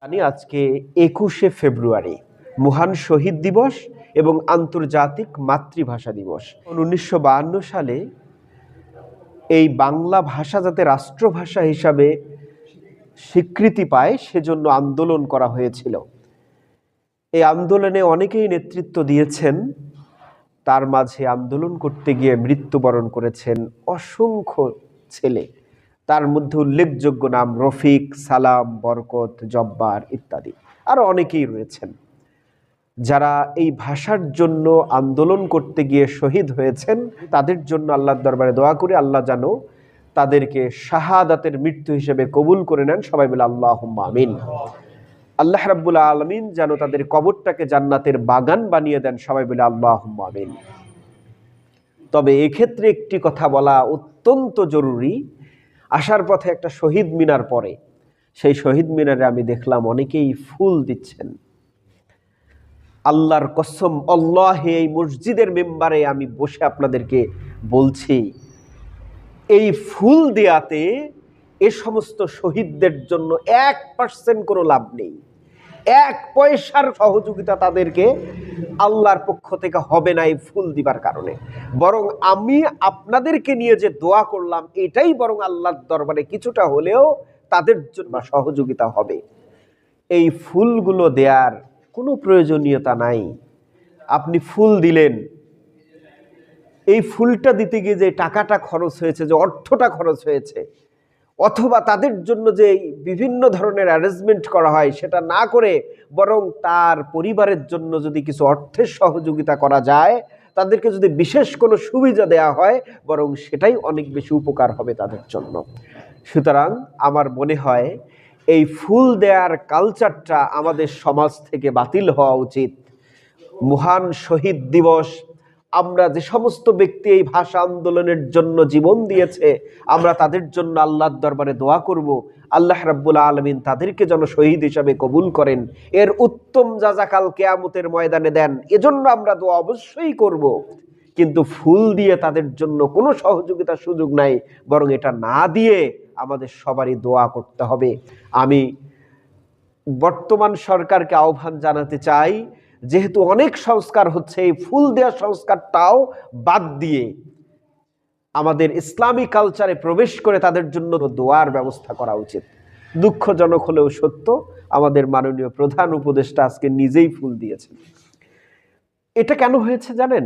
আজকে ২১শে ফেব্রুয়ারি মহান শহীদ দিবস এবং আন্তর্জাতিক মাতৃভাষা দিবস। ১৯৫২ সালে এই বাংলা ভাষা যাতে রাষ্ট্রভাষা হিসাবে স্বীকৃতি পায় সেজন্য আন্দোলন করা হয়েছিল। এই আন্দোলনে অনেকেই নেতৃত্ব দিয়েছেন, তার মাঝে আন্দোলন করতে গিয়ে মৃত্যুবরণ করেছেন অসংখ্য ছেলে। তার মধ্যে উল্লেখযোগ্য নাম রফিক, সালাম, বরকত, জব্বার ইত্যাদি। আরও অনেকেই রয়েছেন যারা এই ভাষার জন্য আন্দোলন করতে গিয়ে শহীদ হয়েছেন। তাদের জন্য আল্লাহর দরবারে দোয়া করি, আল্লাহ যেন তাদেরকে শাহাদাতের মৃত্যু হিসেবে কবুল করে নেন। সবাই বলে আল্লাহুম্মা আমিন। আল্লাহ রাব্বুল আলামিন যেন তাদের কবরটাকে জান্নাতের বাগান বানিয়ে দেন। সবাই বলে আল্লাহুম্মা আমিন। তবে এক্ষেত্রে একটি কথা বলা অত্যন্ত জরুরি। আসার পথে একটা শহীদ মিনার পড়ে, সেই শহীদ মিনারে আমি দেখলাম অনেকেই ফুল দিচ্ছেন। আল্লাহর কসম, আল্লাহে এই মসজিদের মেম্বারে আমি বসে আপনাদেরকে বলছি, এই ফুল দেয়াতে এ সমস্ত শহীদদের জন্য 1% কোনো লাভ নেই। 1 পয়সার সহযোগিতা তাদেরকে আল্লাহর পক্ষ থেকে হবে না এই ফুল দিবার কারণে। বরং আমি আপনাদেরকে নিয়ে যে দোয়া করলাম, এটাই বরং আল্লাহর দরবারে কিছুটা হলেও তাদের জন্য সহযোগিতা হবে। এই ফুলগুলো দেওয়ার কোনো প্রয়োজনীয়তা নাই। আপনি ফুল দিলেন, এই ফুলটা দিতে গিয়ে যে টাকাটা খরচ হয়েছে, যে অর্থটা খরচ হয়েছে, অথবা তাদের জন্য যে বিভিন্ন ধরনের অ্যারেঞ্জমেন্ট করা হয় সেটা না করে বরং তার পরিবারের জন্য যদি কিছু অর্থের সহযোগিতা করা যায়, তাদেরকে যদি বিশেষ কোনো সুবিধা দেওয়া হয়, বরং সেটাই অনেক বেশি উপকার হবে তাদের জন্য। সুতরাং আমার মনে হয় এই ফুল দেওয়ার কালচারটা আমাদের সমাজ থেকে বাতিল হওয়া উচিত। মহান শহীদ দিবস, আমরা যে সমস্ত ব্যক্তি এই ভাষা আন্দোলনের জন্য জীবন দিয়েছে, আমরা তাদের জন্য আল্লাহর দরবারে দোয়া করব, আল্লাহ রাব্বুল আলামিন তাদেরকে যেন শহীদ হিসাবে কবুল করেন, এর উত্তম জাযাকাল কিয়ামতের ময়দানে দেন। এজন্য আমরা দোয়া অবশ্যই করব, কিন্তু ফুল দিয়ে তাদের জন্য কোনো সহযোগিতার সুযোগ নাই, বরং এটা না দিয়ে আমাদের সবারই দোয়া করতে হবে। আমি বর্তমান সরকারকে আহ্বান জানাতে চাই, যেহেতু অনেক সংস্কার হচ্ছে, এই ফুল দেওয়ার সংস্কারটাও বাদ দিয়ে আমাদের ইসলামী কালচারে প্রবেশ করে তাদের জন্য দোয়ার ব্যবস্থা করা উচিত। দুঃখজনক হলেও সত্য, আমাদের মাননীয় প্রধান উপদেষ্টা আজকে নিজেই ফুল দিয়েছেন। এটা কেন হয়েছে জানেন?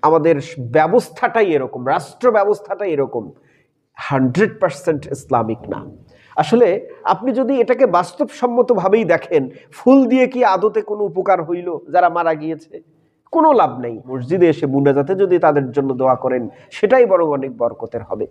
আমাদের ব্যবস্থাটাই এরকম, রাষ্ট্র ব্যবস্থাটাই এরকম, 100% ইসলামিক না। আসলে আপনি যদি এটাকে বাস্তবসম্মতভাবেই দেখেন, ফুল দিয়ে কি আদতে কোনো উপকার হইল? যারা মারা গিয়েছে কোনো লাভ নেই। মসজিদে এসে মুনাজাতে যদি তাদের জন্য দোয়া করেন, সেটাই বরং অনেক বরকতের হবে।